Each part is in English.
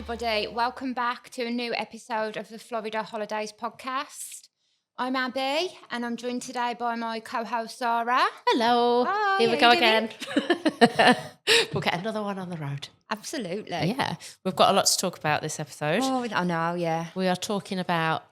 everybody. Welcome back to a new episode of the Florida Holidays podcast. I'm Abby, and I'm joined today by my co-host, Zara. Hello. Hi, Here we how go you again. We'll get another one on the road. Absolutely. Yeah. We've got a lot to talk about this episode. Oh, I know, yeah. We are talking about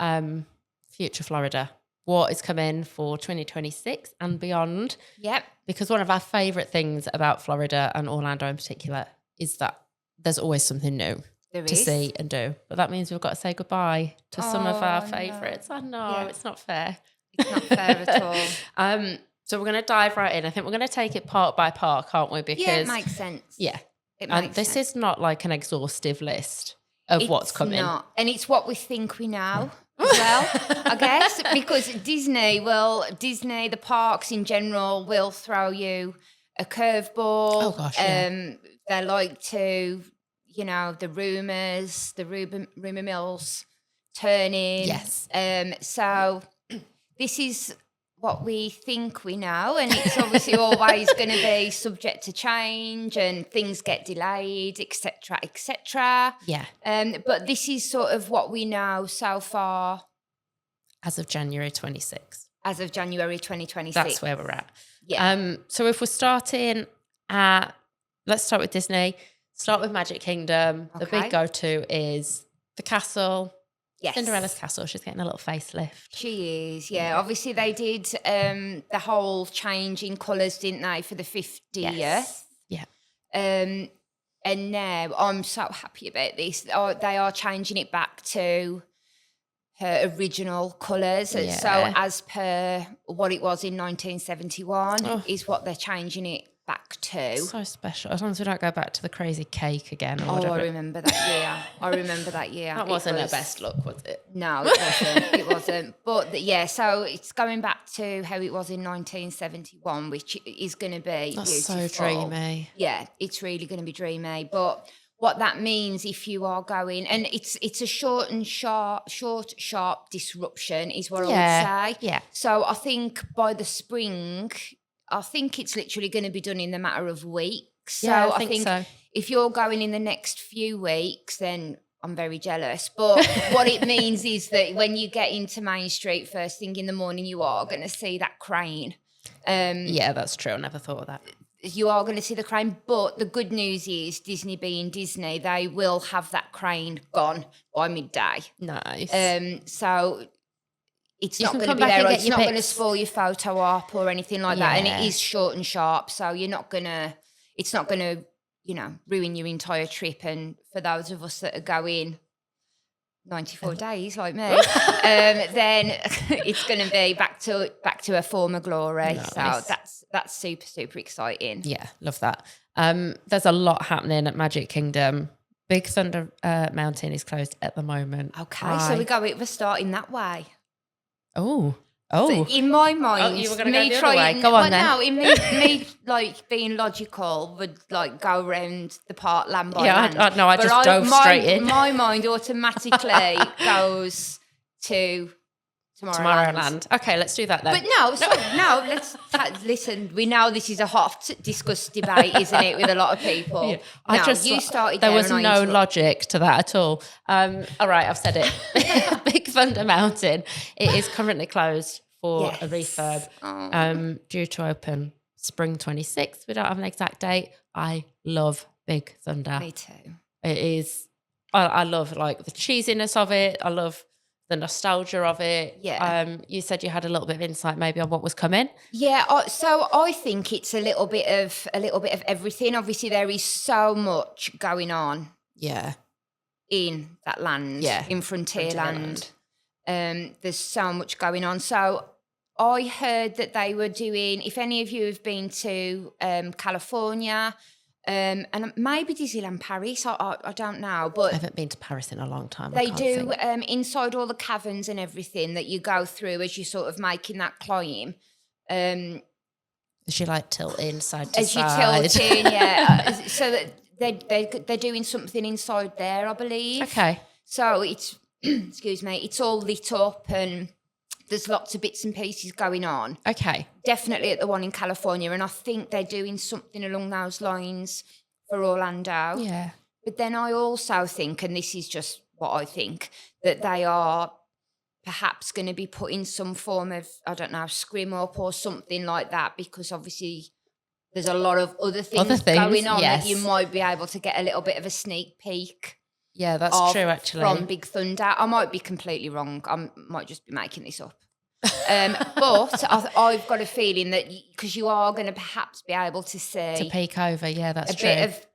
future Florida, what is coming for 2026 and beyond. Yep. Because one of our favourite things about Florida and Orlando in particular is that there's always something new to see and do. But that means we've got to say goodbye to some of our favourites. I know, it's not fair. It's not fair at all. So we're going to dive right in. I think we're going to take it part by part, can't we? Because it makes sense. Yeah. And this is not like an exhaustive list of what's coming. Not. And it's what we think we know as well, I guess, because Disney, the parks in general will throw you a curveball. Oh, gosh, yeah. They like to, the rumour mills turning. Yes. So this is what we think we know, and it's obviously always going to be subject to change and things get delayed, etc., etc. Yeah. But this is sort of what we know so far. As of January 26th. As of January 2026. That's where we're at. Yeah. So if we're starting at, let's start with Disney, start with Magic Kingdom. Okay. The big go-to is the castle. Yes. Cinderella's castle. She's getting a little facelift. She is, yeah. Obviously, they did the whole change in colours, didn't they, for the 50th? Yes. Yeah. And now I'm so happy about this. They are changing it back to her original colours. Yeah. So as per what it was in 1971 is what they're changing it back to. So special. As long as we don't go back to the crazy cake again or whatever. I remember that year. That wasn't her best look, was it? No, it wasn't. It wasn't. But so it's going back to how it was in 1971, which is going to be That's beautiful. so dreamy. Yeah, it's really going to be dreamy. But what that means if you are going, and it's a short, sharp disruption is what I would say. Yeah. So I think by the spring, I think it's literally going to be done in the matter of weeks. So Yeah, I think so. If you're going in the next few weeks, then I'm very jealous. But what it means is that when you get into Main Street first thing in the morning, you are going to see that crane. Yeah, that's true. I never thought of that. You are going to see the crane. But the good news is, Disney being Disney, they will have that crane gone by midday. Nice. So it's You not can going to come be back there. and get It's your not going to pics. spoil your photo op or anything like that. And Yeah. it is short and sharp. So you're not going to, it's not going to, ruin your entire trip. And for those of us that are going 94 days like me, then it's going to be back to a former glory. Nice. So that's super, super exciting. Yeah, love that. There's a lot happening at Magic Kingdom. Big Thunder Mountain is closed at the moment. Okay, so we're starting that way. Oh. So in my mind, you were going to go the other way. Go on then. No, in me like being logical would like go around the park land by land. I But just dove straight in. My mind automatically goes to Tomorrowland. Okay, let's do that then. But no, let's listen. We know this is a hot discussed debate, isn't it, with a lot of people? Yeah. You started. There there was and I no interrupted. logic to that at all. All right, I've said it. Big Thunder Mountain. It is currently closed for a refurb, due to open spring 26th. We don't have an exact date. I love Big Thunder. Me too. It is. I love like the cheesiness of it. I love the nostalgia of it. Yeah. You said you had a little bit of insight maybe on what was coming. Yeah, so I think it's a little bit of everything. Obviously, there is so much going on. Yeah. In that land, in Frontierland. There's so much going on. So I heard that they were doing. If any of you have been to California. And maybe Disneyland Paris, I don't know. But I haven't been to Paris in a long time. They do inside all the caverns and everything that you go through as you sort of making that climb. Is she like tilting side to as side? As you tilt in, yeah. So that they're doing something inside there, I believe. Okay. So it's, excuse me, it's all lit up and there's lots of bits and pieces going on. Okay. Definitely at the one in California. And I think they're doing something along those lines for Orlando. Yeah. But then I also think, and this is just what I think, that they are perhaps going to be putting some form of, I don't know, scrim up or something like that, because obviously there's a lot of other things going on that you might be able to get a little bit of a sneak peek. Yeah, that's true, actually. From Big Thunder. I might be completely wrong. I might just be making this up. But I've got a feeling that because you are going to perhaps be able to see. To peek over, yeah, that's true. A bit of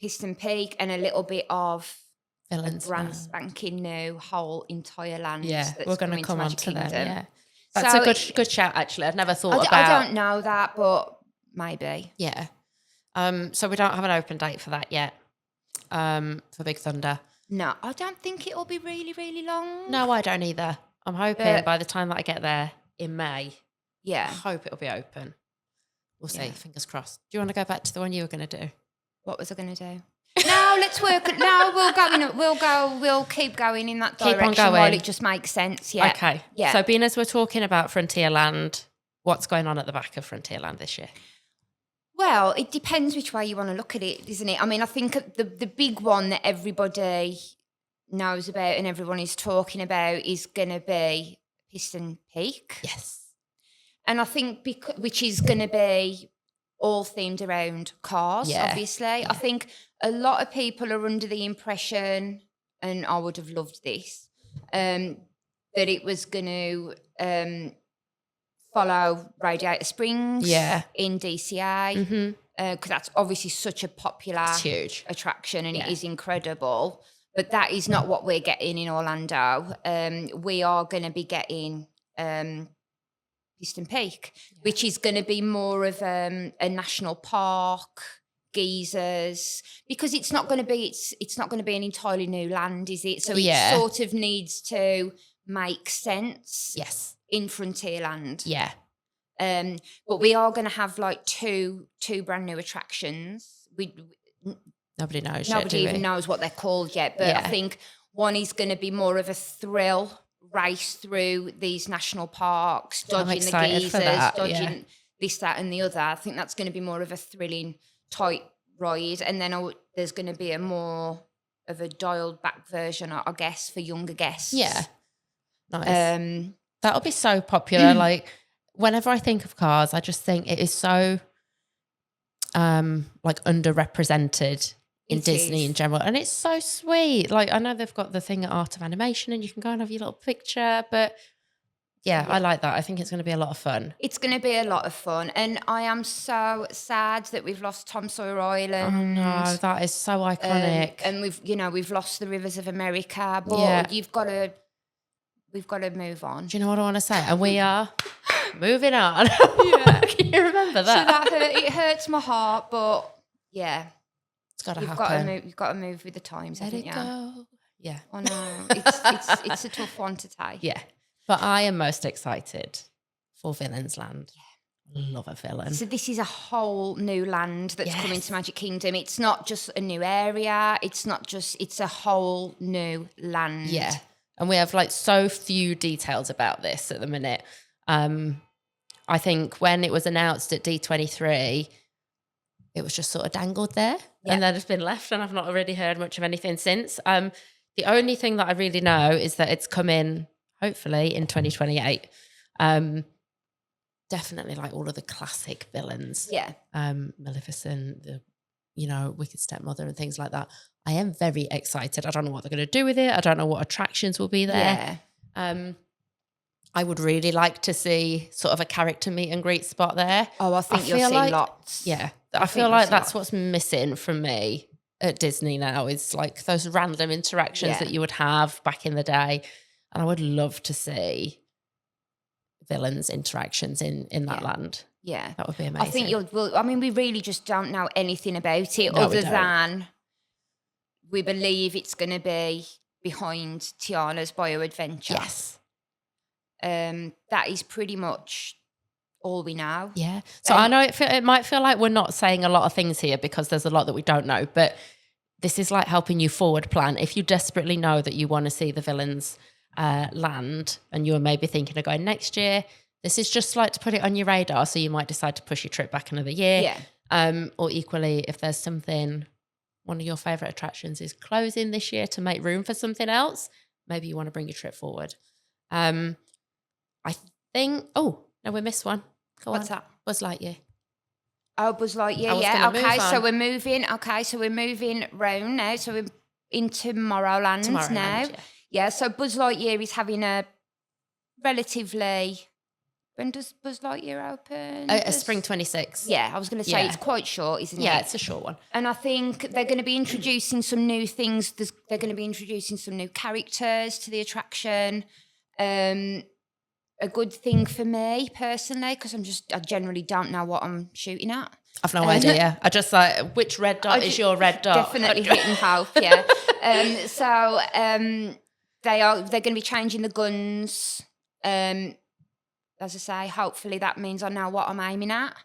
Piston Peak and a little bit of Villains. Brand spanking new whole entire land. Yeah, that's we're going to come on to them, yeah. That's so a good shout, actually. I've never thought about. I don't know that, but maybe. Yeah. So we don't have an open date for that yet, for Big Thunder. No, I don't think it'll be really, really long. No, I don't either. I'm hoping by the time that I get there in May, I hope it'll be open. We'll see, fingers crossed. Do you want to go back to the one you were going to do? What was I going to do? No, let's work. No, we'll keep going in that direction. Keep on going. While it just makes sense. Yeah. Okay. Yeah. So being as we're talking about Frontierland, what's going on at the back of Frontierland this year? Well, it depends which way you want to look at it, doesn't it? I mean, I think the big one that everybody knows about and everyone is talking about is going to be Piston Peak. Yes. And I think which is going to be all themed around cars, obviously. Yeah. I think a lot of people are under the impression, and I would have loved this, that it was going to follow Radiator Springs in DCA, because that's obviously such a popular attraction, and it is incredible. But that is not what we're getting in Orlando. We are going to be getting Piston Peak, which is going to be more of a national park, geysers, because it's not going to be an entirely new land, is it? So it sort of needs to make sense. Yes. In Frontierland. Yeah. But we are going to have like two brand new attractions. Nobody knows yet, Nobody even knows what they're called yet. But I think one is going to be more of a thrill race through these national parks, dodging the geysers, dodging this, that and the other. I think that's going to be more of a thrilling type ride. And then there's going to be a more of a dialed back version, I guess, for younger guests. Yeah. Nice. That'll be so popular. Like, whenever I think of cars, I just think it is so like underrepresented in Disney in general. And it's so sweet. Like, I know they've got the thing at Art of Animation and you can go and have your little picture, but I like that. I think it's going to be a lot of fun. It's going to be a lot of fun. And I am so sad that we've lost Tom Sawyer Island. Oh no, that is so iconic. And we've lost the Rivers of America, but we've got to move on. Do you know what I want to say? And we are moving on. Yeah. Can you remember that? So it hurts my heart, but it's got to happen. You've got to move with the times, haven't you? Go. Yeah. I know. It's a tough one to take. Yeah. But I am most excited for Villains Land. Yeah. Love a villain. So this is a whole new land that's coming to Magic Kingdom. It's not just a new area. It's a whole new land. Yeah. And we have like so few details about this at the minute. I think when it was announced at D23, it was just sort of dangled there and then it's been left, and I've not really heard much of anything since. The only thing that I really know is that it's coming hopefully in 2028. Definitely like all of the classic villains. Yeah. Maleficent, Wicked Stepmother and things like that. I am very excited. I don't know what they're going to do with it. I don't know what attractions will be there. Yeah. I would really like to see sort of a character meet and greet spot there. Oh, I think you'll see lots. Yeah. I feel like that's what's missing from me at Disney now, is like those random interactions that you would have back in the day. And I would love to see villains interactions in that land. Yeah. That would be amazing. I think we really just don't know anything about it other than we believe it's going to be behind Tiana's Bio Adventure. Yes. That is pretty much all we know. Yeah. So I know it might feel like we're not saying a lot of things here because there's a lot that we don't know, but this is like helping you forward plan. If you desperately know that you want to see the villains land and you're maybe thinking of going next year, this is just like to put it on your radar, so you might decide to push your trip back another year. Yeah. Or equally, if there's something one of your favourite attractions is closing this year to make room for something else, maybe you want to bring your trip forward. I think, no, we missed one. What's that? Buzz Lightyear. Oh, Buzz Lightyear, yeah. Okay, so we're moving. Okay, so we're moving round now. So we're in Tomorrowland now. Yeah, so Buzz Lightyear is having a relatively... When does Buzz Lightyear open? Spring 26. Yeah, I was going to say it's quite short, isn't it? Yeah, it's a short one. And I think they're going to be introducing some new things. They're going to be introducing some new characters to the attraction. A good thing for me personally, because I generally don't know what I'm shooting at. I've no idea. I just like, which red dot is your red dot? Definitely hitting hope, yeah. They're going to be changing the guns. As I say, hopefully that means I know what I'm aiming at.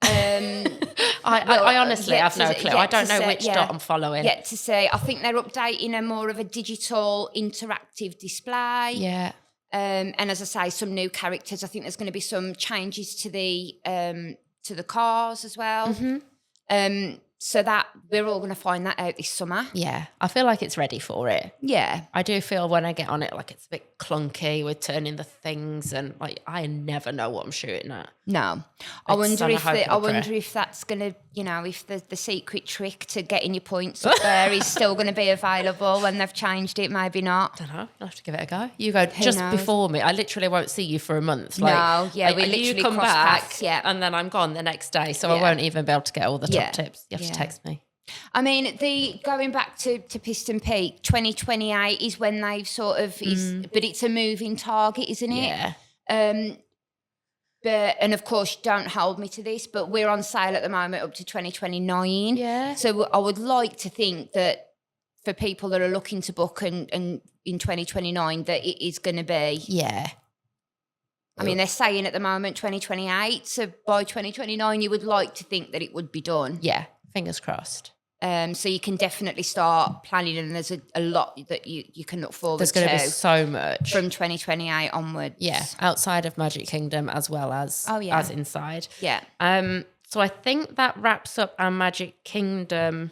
I honestly have no clue. I don't know which dot I'm following. Yet to see. I think they're updating a more of a digital interactive display. Yeah. And as I say, some new characters. I think there's going to be some changes to the cars as well. Mm-hmm. So that we're all going to find that out this summer. Yeah, I feel like it's ready for it. Yeah. I do feel when I get on it like it's a bit clunky with turning the things and like I never know what I'm shooting at. No. I wonder if that's going to, if the secret trick to getting your points up there is still going to be available when they've changed it, maybe not. I don't know. I'll have to give it a go. You go just before me. I literally won't see you for a month. We literally come cross back paths, yeah. And then I'm gone the next day, so I won't even be able to get all the top tips. You have to text me. I mean, going back to Piston Peak, 2028 is when they've sort of but it's a moving target, isn't it? Yeah. And of course, don't hold me to this, but we're on sale at the moment up to 2029. Yeah. So I would like to think that for people that are looking to book and in 2029, that it is going to be. Yeah. I mean, they're saying at the moment 2028. So by 2029, you would like to think that it would be done. Yeah. Fingers crossed. So you can definitely start planning, and there's a lot that you can look forward to. There's going to be so much. From 2028 onwards. Yeah, outside of Magic Kingdom as well as as inside. Yeah. So I think that wraps up our Magic Kingdom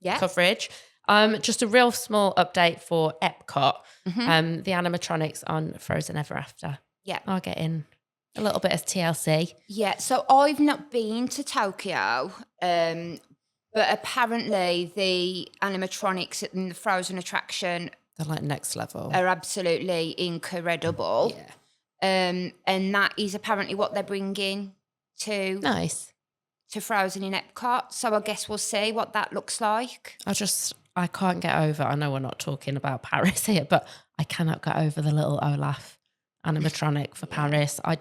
coverage. Just a real small update for EPCOT. Mm-hmm. The animatronics on Frozen Ever After. Yeah. I'll get in a little bit of TLC. Yeah, so I've not been to Tokyo, but apparently the animatronics in the Frozen attraction... They're like next level. ...are absolutely incredible. Yeah. And that is apparently what they're bringing to Frozen in EPCOT. So I guess we'll see what that looks like. I can't get over, I know we're not talking about Paris here, but I cannot get over the little Olaf animatronic for Paris. I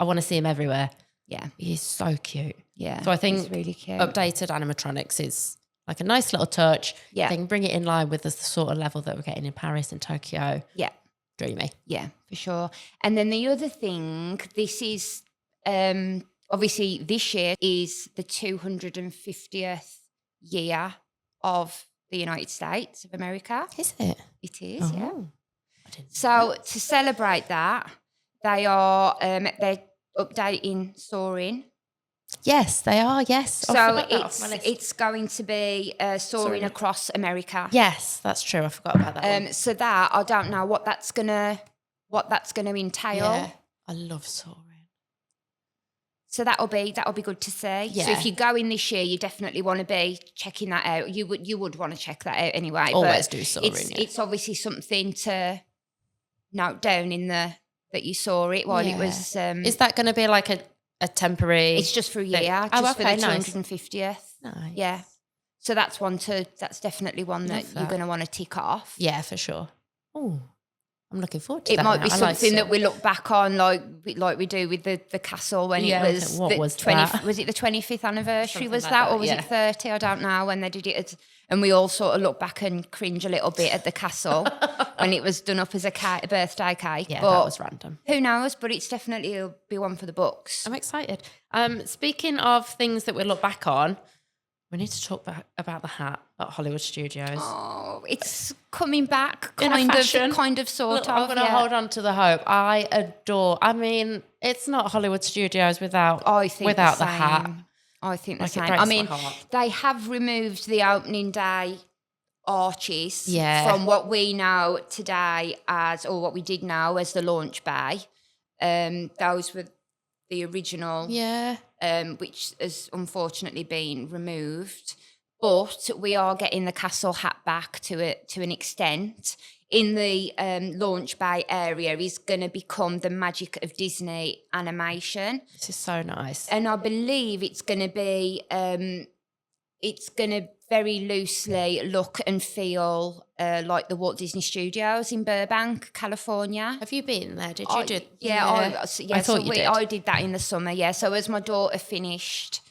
want to see him everywhere. Yeah. He's so cute. Yeah. So I think he's really cute. Updated animatronics is like a nice little touch. Yeah. They can bring it in line with the sort of level that we're getting in Paris and Tokyo. Yeah. Dreamy. Yeah, for sure. And then the other thing, this is obviously this year is the 250th year of the United States of America. Is it? It is, yeah. So to celebrate that, they're updating Soarin. Yes, they are. Yes. So it's going to be Soarin' across America. Yes, that's true. I forgot about that one. So that I don't know what that's gonna entail. Yeah, I love Soarin'. So that'll be good to see. Yeah. So if you go in this year, you definitely want to be checking that out. You would want to check that out anyway. Always do Soarin'. It's obviously something to note down that you saw it while it was. Is that going to be like a temporary? It's just for a year, for the 250th. Nice. Yeah. So that's definitely one that you're going to want to tick off. Yeah, for sure. Oh, I'm looking forward to that. It might be something that we look back on like we do with the castle when it was was it the 25th anniversary? Something was like that, or was it 30? I don't know when they did it. And we all sort of look back and cringe a little bit at the castle when it was done up as a birthday cake. Yeah, that was random. Who knows? But it's definitely will be one for the books. I'm excited. Speaking of things that we look back on, we need to talk about the hat at Hollywood Studios. Oh, it's coming back, kind of, sort of. I'm going to hold on to the hope. I mean, it's not Hollywood Studios without the hat. I think the Like, it same. breaks I mean, my heart. they have removed the opening day arches Yeah. from what we know today as, or what we did know as the launch bay. Those were the original, which has unfortunately been removed. But we are getting the castle hat back to an extent. In the launch bay area is going to become the Magic of Disney animation. This is so nice. And I believe it's going to be, it's going to very loosely look and feel like the Walt Disney Studios in Burbank, California. Have you been there? Did you do? I thought you did. I did that in the summer, yeah. So as my daughter finished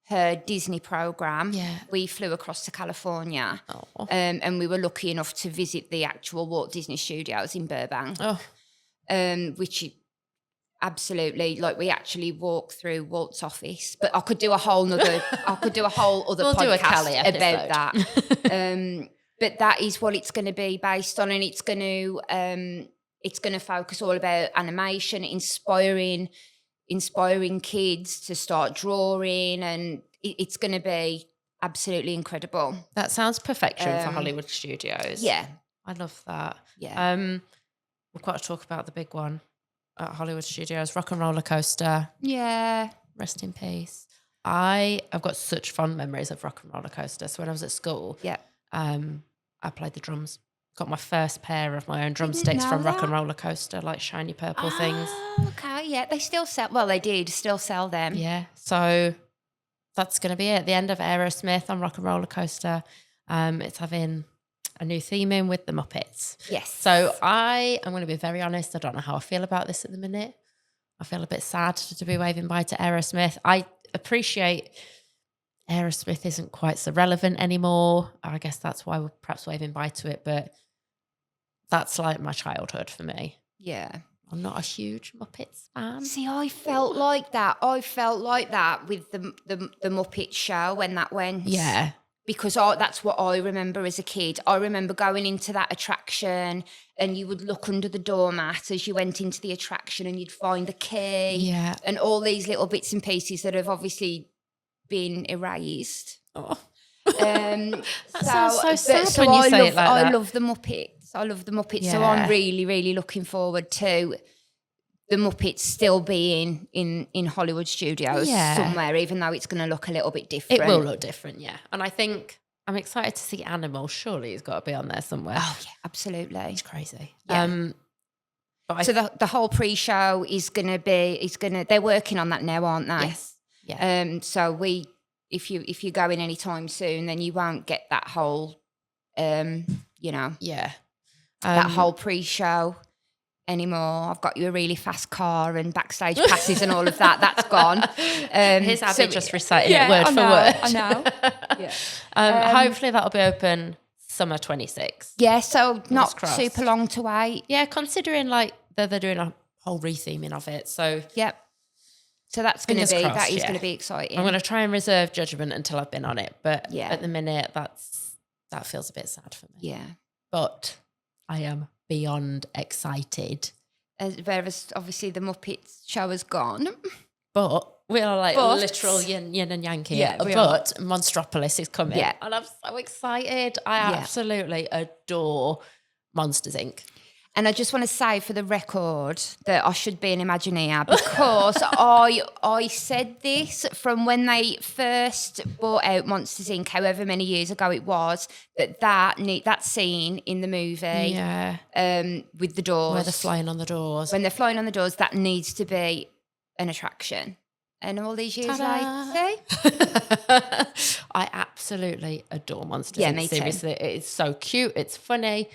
her Disney program, we flew across to California, and we were lucky enough to visit the actual Walt Disney Studios in Burbank, which absolutely, like, we actually walked through Walt's office. But I could do a whole other podcast about that. But that is what it's going to be based on, and it's going to focus all about animation, inspiring kids to start drawing, and it's going to be absolutely incredible. That sounds perfection for Hollywood Studios. Yeah, I love that. Yeah, we've got to talk about the big one at Hollywood Studios, Rock and Roller Coaster. Yeah, rest in peace. I've got such fond memories of Rock and Roller Coaster. So when I was at school, I played the drums. Got my first pair of my own drumsticks from Rock and Roller Coaster, like shiny purple things. Okay, yeah. They still sell, well, they did still sell them. Yeah, so that's going to be it. The end of Aerosmith on Rock and Roller Coaster. It's having a new theme in with the Muppets. Yes. So I am going to be very honest. I don't know how I feel about this at the minute. I feel a bit sad to be waving bye to Aerosmith. I appreciate Aerosmith isn't quite so relevant anymore. I guess that's why we're perhaps waving bye to it, but that's like my childhood for me. Yeah. I'm not a huge Muppets fan. See, I felt like that. With the Muppet show when that went. Yeah. Because that's what I remember as a kid. I remember going into that attraction and you would look under the doormat as you went into the attraction and you'd find the key. Yeah. And all these little bits and pieces that have obviously been erased. Oh. That sounds so sad when you say it like that. I love the Muppets. Yeah. So I'm really, really looking forward to the Muppets still being in Hollywood Studios somewhere, even though it's going to look a little bit different. It will look different, yeah. And I think I'm excited to see Animal. Surely it's got to be on there somewhere. Oh, yeah, absolutely. It's crazy. Yeah. So the whole pre-show is going to be, they're working on that now, aren't they? Yes. Yeah. So if you go in any time soon, then you won't get that whole, Yeah. That whole pre-show anymore. I've got you a really fast car and backstage passes and all of that. That's gone. Here's Abby just reciting it word for word. I know. Yeah. Hopefully that'll be open summer 26. Yeah, so not super long to wait. Yeah, considering like they're doing a whole retheming of it. So yep. So that's going to be going to be exciting. I'm going to try and reserve judgment until I've been on it, but yeah, at the minute that feels a bit sad for me. Yeah, but I am beyond excited. Whereas obviously the Muppets show has gone. But we are like literal yin and yang here. Yeah, but Monstropolis is coming. Yeah. And I'm so excited. I absolutely adore Monsters, Inc. And I just want to say for the record that I should be an Imagineer because I said this from when they first brought out Monsters Inc. however many years ago it was, that scene in the movie with the doors. Where they're flying on the doors. When they're flying on the doors, that needs to be an attraction. And all these years later, see? I absolutely adore Monsters Inc. Yeah, me too. Seriously, it's so cute, it's funny.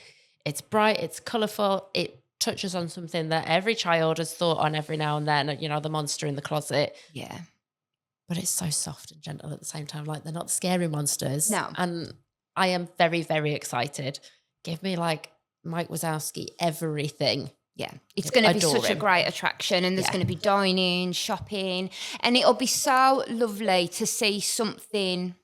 It's bright, it's colourful, it touches on something that every child has thought on every now and then, the monster in the closet. Yeah. But it's so soft and gentle at the same time. Like, they're not scary monsters. No. And I am very, very excited. Give me, like, Mike Wazowski, everything. Yeah. It's going to be such a great attraction, and there's going to be dining, shopping, and it'll be so lovely to see something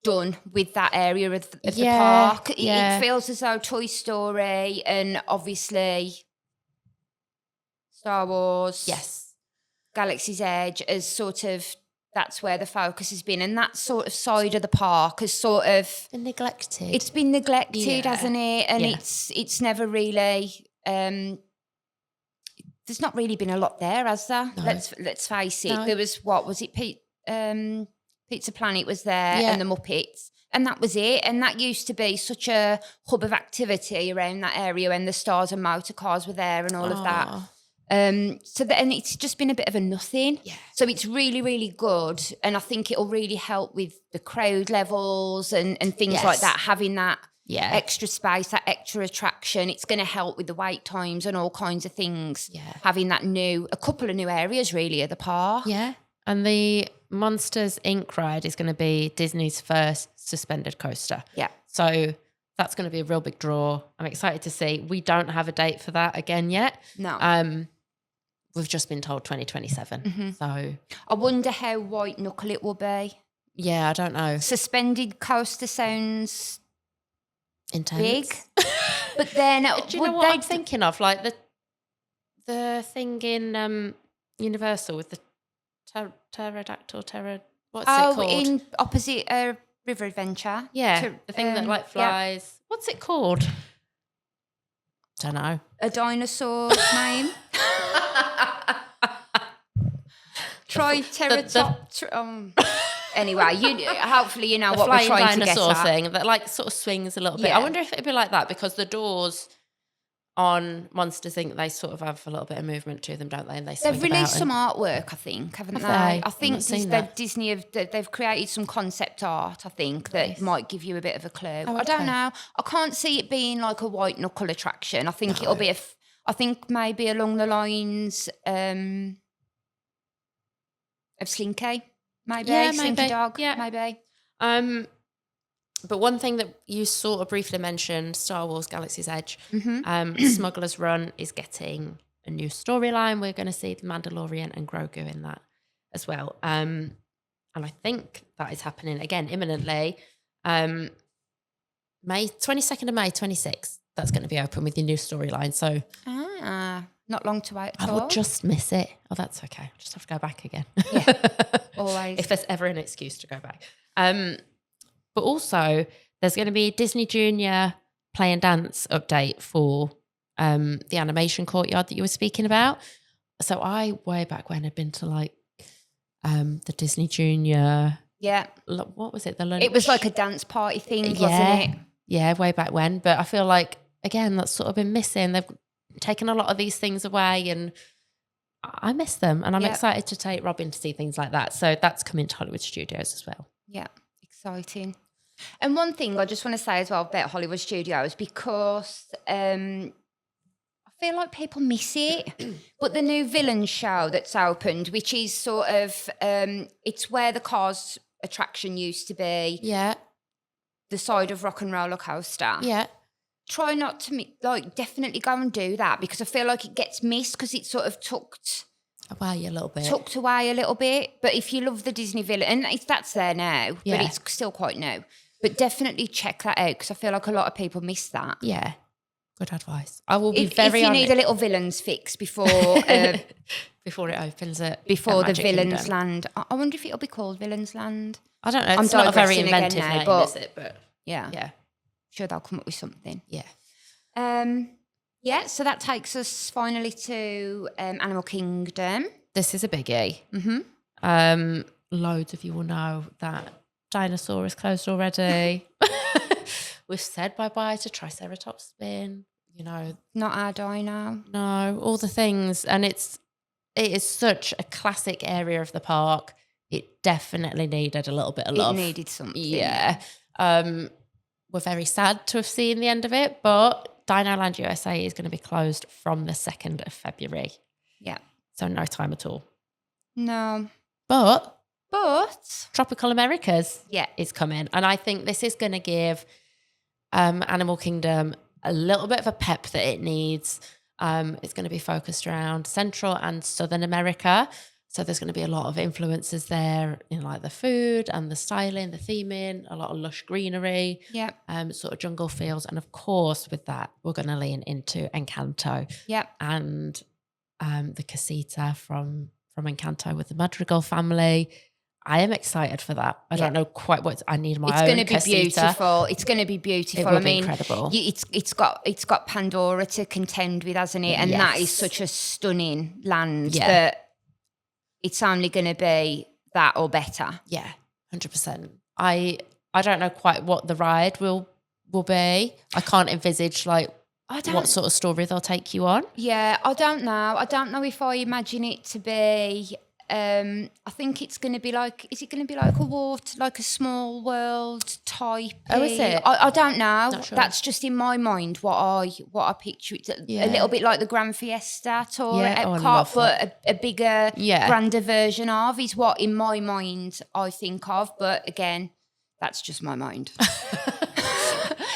done with that area of the park. It feels as though Toy Story and obviously Star Wars Galaxy's Edge as sort of, that's where the focus has been. And that sort of side of the park has sort of been neglected. It's been neglected, hasn't it? And it's never really, there's not really been a lot there, has there? No. Let's face it. No. There was, Pizza Planet was there and the Muppets. And that was it. And that used to be such a hub of activity around that area when the Stars and Motor Cars were there and all of that. And it's just been a bit of a nothing. Yeah. So it's really, really good. And I think it'll really help with the crowd levels and things like that, having that extra space, that extra attraction. It's going to help with the wait times and all kinds of things. Yeah. Having a couple of new areas really at the park. Yeah. And the Monsters Inc. ride is going to be Disney's first suspended coaster. Yeah. So that's going to be a real big draw. I'm excited to see. We don't have a date for that again yet. No. We've just been told 2027. Mm-hmm. So I wonder how white knuckle it will be. Yeah, I don't know. Suspended coaster sounds intense. Big. But then do you know what I'm thinking of? Like the thing in Universal with the pterodactyl, what's it called? In opposite River Adventure. Yeah, the thing that like flies. Yeah. What's it called? Don't know. A dinosaur's name. Triceratops. Anyway, hopefully you know what we're trying to get at. Dinosaur thing that like sort of swings a little bit. I wonder if it'd be like that because the doors on Monsters Inc. they sort of have a little bit of movement to them, don't they? And they've released some artwork, I think, haven't they? I think Disney they've created some concept art, I think, that might give you a bit of a clue. I don't know. I can't see it being like a white knuckle attraction. I think it'll be I think maybe along the lines of Slinky, maybe. Yeah, Slinky Dog, maybe. But one thing that you sort of briefly mentioned, Star Wars Galaxy's Edge, Smuggler's Run is getting a new storyline. We're going to see the Mandalorian and Grogu in that as well. And I think that is happening again imminently. May 22nd of May, 26th. That's going to be open with your new storyline. So not long to wait at all. I will just miss it. Oh, that's okay. I'll just have to go back again. Yeah, always. If there's ever an excuse to go back. But also, there's going to be a Disney Junior Play and Dance update for the animation courtyard that you were speaking about. So I, way back when, had been to like the Disney Junior. Yeah. What was it? The lunch? It was like a dance party thing, wasn't it? Yeah, way back when. But I feel like, again, that's sort of been missing. They've taken a lot of these things away and I miss them. And I'm excited to take Robin to see things like that. So that's coming to Hollywood Studios as well. Yeah, exciting. And one thing I just want to say as well about Hollywood Studios, because I feel like people miss it, but the new Villains show that's opened, which is sort of, it's where the Cars attraction used to be. Yeah. The side of Rock and Roller Coaster. Yeah. Try not to, definitely go and do that because I feel like it gets missed because it's sort of tucked away a little bit. But if you love the Disney Villain, and that's there now, but it's still quite new. But definitely check that out because I feel like a lot of people miss that. Yeah. Good advice. I will be very honest. If you need a little Villains fix before before it opens it. Before the Villains Land. I wonder if it'll be called Villains Land. I don't know. It's not a very inventive name, is it? But yeah. Sure they'll come up with something. Yeah. So that takes us finally to Animal Kingdom. This is a biggie. Mm-hmm. Loads of you will know that Dinosaur is closed already. We've said bye-bye to Triceratops Spin, Not our dino. No, all the things. And it is such a classic area of the park. It definitely needed a little bit of love. It needed something. Yeah. We're very sad to have seen the end of it, but Dinoland USA is going to be closed from the 2nd of February. Yeah. So no time at all. No. But Tropical Americas is coming. And I think this is going to give Animal Kingdom a little bit of a pep that it needs. It's going to be focused around Central and Southern America. So there's going to be a lot of influences there in like the food and the styling, the theming, a lot of lush greenery, sort of jungle feels. And of course, with that, we're going to lean into Encanto and the casita from from Encanto with the Madrigal family. I am excited for that. I don't know quite what I need. It's going to be beautiful. It's going to be beautiful. It will be incredible. It's got Pandora to contend with, hasn't it? And that is such a stunning land that it's only going to be that or better. Yeah, 100%. I don't know quite what the ride will be. I can't envisage what sort of story they'll take you on. Yeah, I don't know. I don't know if I imagine it to be. I think it's going to be like. Is it going to be like a small world type? Oh, is it? I don't know. Not sure. That's just in my mind what I picture. It's a little bit like the Grand Fiesta tour at EPCOT, but a bigger, grander version of is what in my mind I think of. But again, that's just my mind.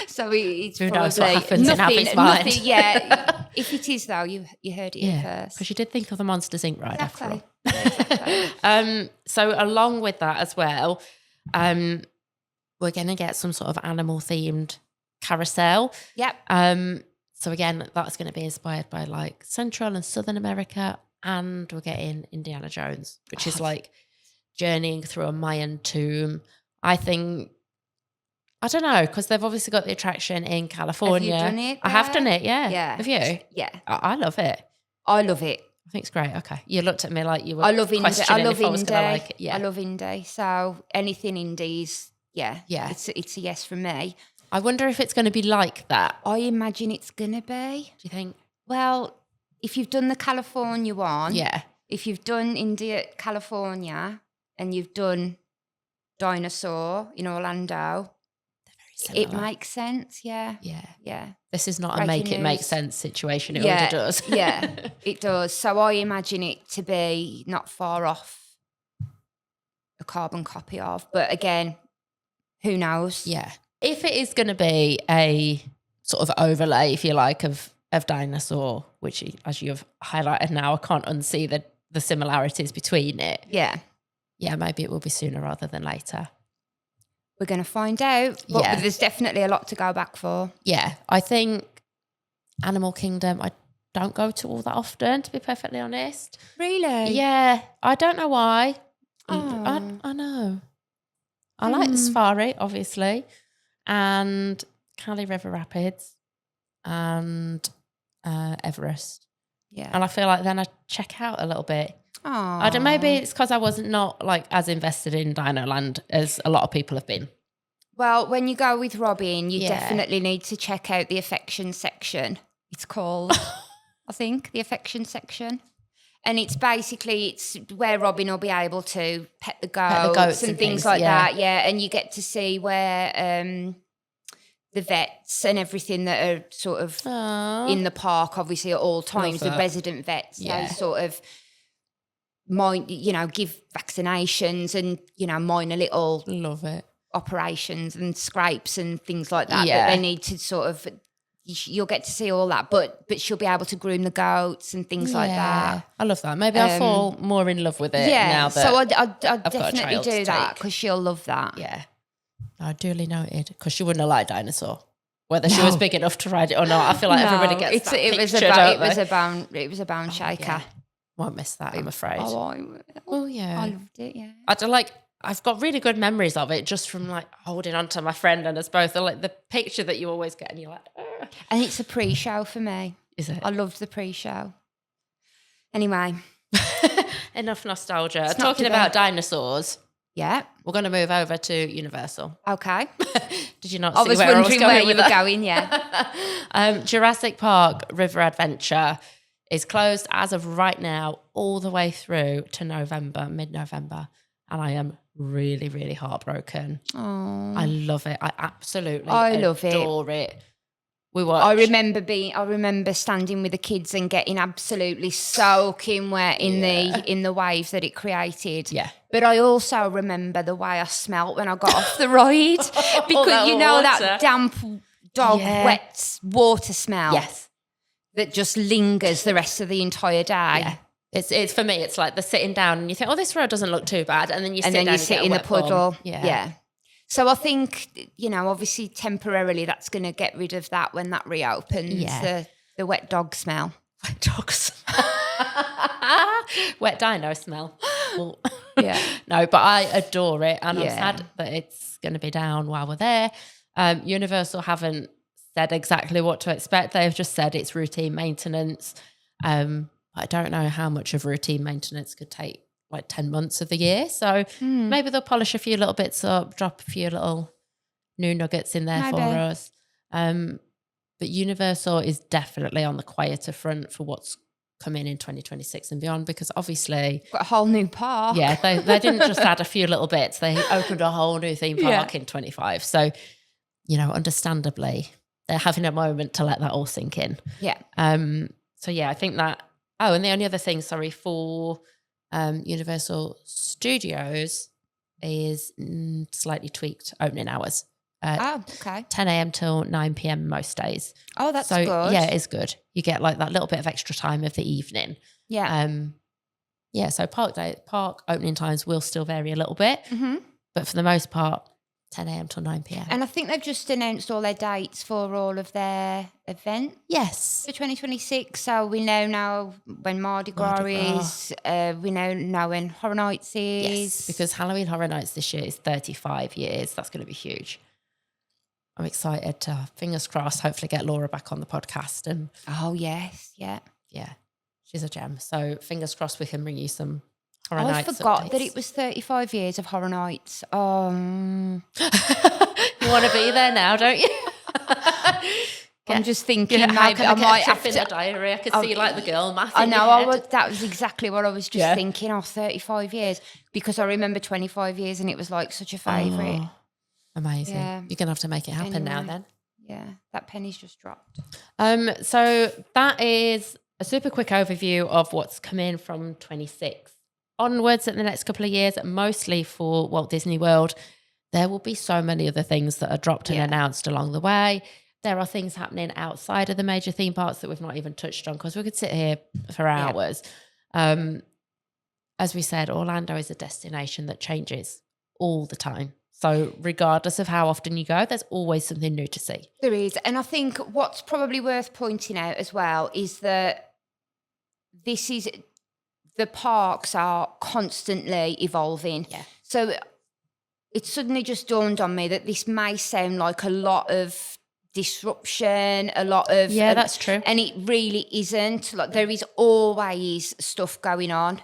So it's who probably knows what happens in Abby's mind. Nothing, yeah. If it is though, you heard it here first. Because you did think of the Monsters Inc. ride after all. Exactly. So along with that as well, we're going to get some sort of animal themed carousel. Yep. So again, that's going to be inspired by like Central and Southern America, and we're getting Indiana Jones, which is like journeying through a Mayan tomb. I think, I don't know, because they've obviously got the attraction in California. Have you done it? I have done it, yeah. Yeah. Have you? Yeah. I love it. I love it. I think it's great. Okay. You looked at me like you were I love indie. I love if I was going to like it. Yeah. I love indie. So anything indies, yeah. It's a yes from me. I wonder if it's going to be like that. I imagine it's going to be. Do you think? Well, if you've done the California one. Yeah. If you've done India, California, and you've done Dinosaur in Orlando, it makes sense, yeah. This is not a make it make sense situation. It already does. Yeah, it does. So I imagine it to be not far off a carbon copy of. But again, who knows? Yeah. If it is going to be a sort of overlay, if you like, of Dinosaur, which as you've highlighted now, I can't unsee the similarities between it. Yeah. Yeah, maybe it will be sooner rather than later. We're going to find out. But there's definitely a lot to go back for. Yeah, I think Animal Kingdom, I don't go to all that often, to be perfectly honest. Really? Yeah, I don't know why. Oh. I know. I like the safari, obviously, and Cali River Rapids and Everest. Yeah. And I feel like then I check out a little bit. Oh. I don't. Maybe it's because I wasn't not like as invested in Dino Land as a lot of people have been. Well, when you go with Robin, you definitely need to check out the affection section. It's called, I think, the affection section. And it's basically, where Robin will be able to pet the goats and things like that. Yeah, and you get to see where the vets and everything that are sort of in the park, obviously at all times, the resident vets, they sort of give vaccinations and, minor little operations and scrapes and things like that that they need to sort of, you'll get to see all that, but she'll be able to groom the goats and things like that. I love that. Maybe I'll fall more in love with it now that so I'd definitely do that because she'll love that. Yeah. I duly noted, because she wouldn't have liked Dinosaur. Whether she was big enough to ride it or not, I feel like everybody gets that it was a bound shaker. Yeah. Won't miss that, I'm afraid. Oh, I will. Oh, yeah. I loved it, yeah. I've got really good memories of it just from like holding on to my friend and us both. Like the picture that you always get and you're like, ugh. And it's a pre-show for me. Is it? I loved the pre-show. Anyway. Enough nostalgia. Talking about dinosaurs. Yeah. We're going to move over to Universal. Okay. Did you not see where I was going where you with were that? going, yeah. Jurassic Park River Adventure is closed as of right now all the way through to November, mid-November. And I am really, really heartbroken. Oh. I love it. I absolutely adore it. We watched. I remember standing with the kids and getting absolutely soaking wet in the waves that it created. Yeah. But I also remember the way I smelt when I got off the ride because that damp dog wet water smell. Yes. That just lingers the rest of the entire day. Yeah. It's for me, it's like the sitting down and you think, oh, this road doesn't look too bad. And then you sit down and sit in the puddle. Yeah. So I think, obviously temporarily that's going to get rid of that when that reopens, the wet dog smell. Wet dog smell. Wet dino smell. Well, Yeah. no, but I adore it, and I'm Yeah. sad that it's going to be down while we're there. Universal haven't said exactly what to expect. They've just said it's routine maintenance. I don't know how much of routine maintenance could take like 10 months of the year. So maybe they'll polish a few little bits up, drop a few little new nuggets in there for us. But Universal is definitely on the quieter front for what's coming in 2026 and beyond, because obviously got a whole new park. Yeah, they didn't just add a few little bits. They opened a whole new theme park in 25. So, understandably, they're having a moment to let that all sink in. Yeah. So yeah, I think that. Oh, and the only other thing, for Universal Studios is slightly tweaked opening hours. Okay. 10 a.m. till 9 p.m. most days. Oh, that's good. Yeah, it is good. You get like that little bit of extra time of the evening. Yeah. So park opening times will still vary a little bit, but for the most part, 10 a.m. till 9 p.m. And I think they've just announced all their dates for all of their events. Yes. For 2026. So we know now when Mardi Gras is. We know when Horror Nights is. Yes, because Halloween Horror Nights this year is 35 years. That's going to be huge. I'm excited to, fingers crossed, hopefully get Laura back on the podcast. And oh, yes. Yeah. Yeah. She's a gem. So fingers crossed we can bring you some Horror Nights I forgot updates. that it was 35 years of Horror Nights. You want to be there now, don't you? I'm just thinking maybe I might have in to. the diary. I could see like the girl math. I know. That was exactly what I was just thinking. 35 years, because I remember 25 years and it was like such a favourite. Oh, amazing. Yeah. You're going to have to make it happen now then. Yeah, that penny's just dropped. So that is a super quick overview of what's coming from 26 onwards in the next couple of years, mostly for Walt Disney World. There will be so many other things that are dropped and announced along the way. There are things happening outside of the major theme parks that we've not even touched on, because we could sit here for hours. As we said, Orlando is a destination that changes all the time. So regardless of how often you go, there's always something new to see. There is. And I think what's probably worth pointing out as well is that the parks are constantly evolving. Yeah. So it suddenly just dawned on me that this may sound like a lot of disruption, a lot of... Yeah, that's true. And it really isn't. Like, there is always stuff going on,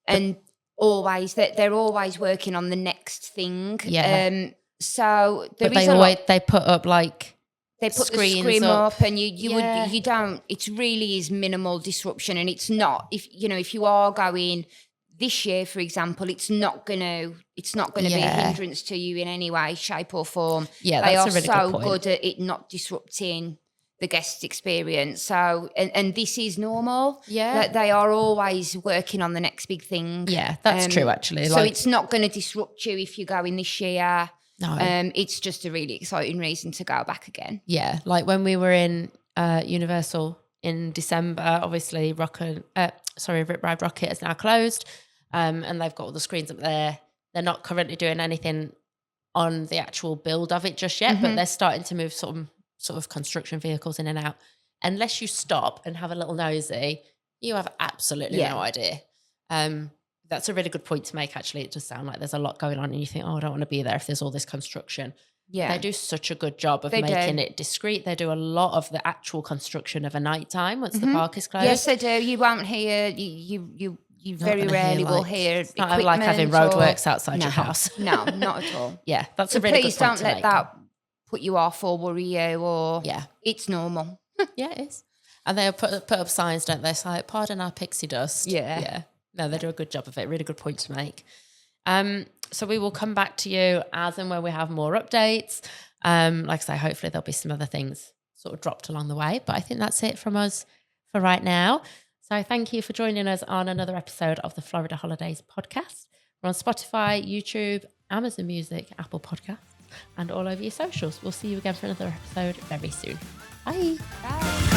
and always that they're always working on the next thing. Yeah. So there but is they put up like they put screens the screen up, and Yeah. you don't. It really is minimal disruption, and it's not. If you are going this year, for example, it's not gonna be a hindrance to you in any way, shape, or form. Yeah, they that's are a really good so point. good at it not disrupting the guest experience. So, and this is normal. Yeah. That they are always working on the next big thing. Yeah, that's true, actually. So it's not going to disrupt you if you're going this year. No. It's just a really exciting reason to go back again. Yeah, like when we were in Universal in December, obviously Rip Ride Rocket is now closed, and they've got all the screens up there. They're not currently doing anything on the actual build of it just yet, but they're starting to move sort of construction vehicles in and out. Unless you stop and have a little nosy, you have absolutely no idea. That's a really good point to make, actually. It does sound like there's a lot going on and you think, I don't want to be there if there's all this construction. Yeah. They do such a good job of making it discreet. They do a lot of the actual construction of a nighttime once the park is closed. Yes, they do. You won't hear, you very rarely will hear it's not like having roadworks outside your house. No, not at all. Yeah, that's a really good point to make. Please don't let that put you off or worry you, or it's normal. Yeah, it is. And they put up signs, don't they? So like, pardon our pixie dust. Yeah. No, they do a good job of it. Really good point to make. So we will come back to you as and when we have more updates. Like I say, hopefully there'll be some other things sort of dropped along the way. But I think that's it from us for right now. So thank you for joining us on another episode of the Florida Holidays podcast. We're on Spotify, YouTube, Amazon Music, Apple Podcasts, and all over your socials. We'll see you again for another episode very soon. Bye. Bye.